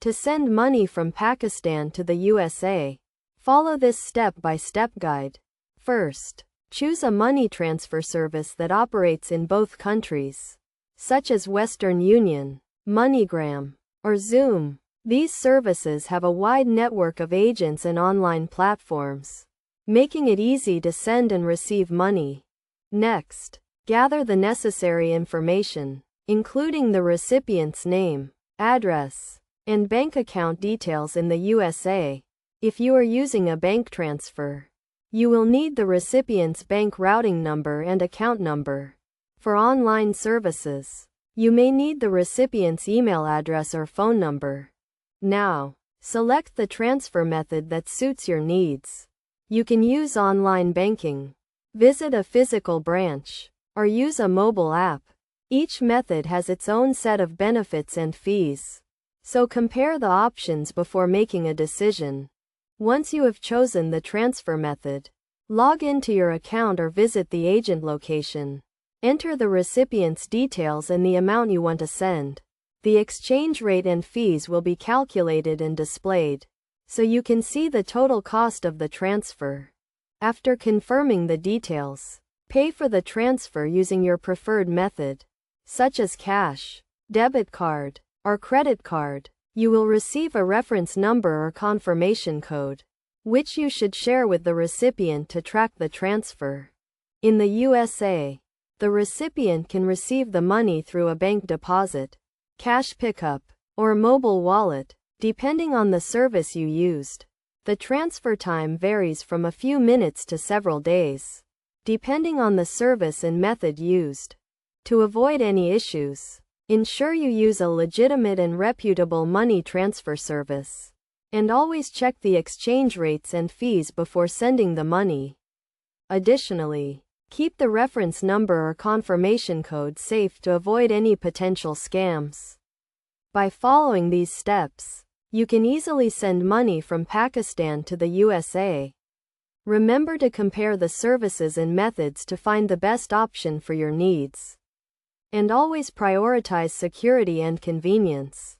To send money from Pakistan to the USA, follow this step-by-step guide. First, choose a money transfer service that operates in both countries, such as Western Union, MoneyGram, or Xoom. These services have a wide network of agents and online platforms, making it easy to send and receive money. Next, gather the necessary information, including the recipient's name, address, and bank account details in the USA. If you are using a bank transfer, you will need the recipient's bank routing number and account number. For online services, you may need the recipient's email address or phone number. Now, select the transfer method that suits your needs. You can use online banking, visit a physical branch, or use a mobile app. Each method has its own set of benefits and fees, so compare the options before making a decision. Once you have chosen the transfer method, log into your account or visit the agent location. Enter the recipient's details and the amount you want to send. The exchange rate and fees will be calculated and displayed, so you can see the total cost of the transfer. After confirming the details, pay for the transfer using your preferred method, such as cash, debit card, or credit card. You will receive a reference number or confirmation code, which you should share with the recipient to track the transfer. In the USA, the recipient can receive the money through a bank deposit, cash pickup, or mobile wallet, depending on the service you used. The transfer time varies from a few minutes to several days, depending on the service and method used. To avoid any issues, ensure you use a legitimate and reputable money transfer service, and always check the exchange rates and fees before sending the money. Additionally, keep the reference number or confirmation code safe to avoid any potential scams. By following these steps, you can easily send money from Pakistan to the USA. Remember to compare the services and methods to find the best option for your needs. And always prioritize security and convenience.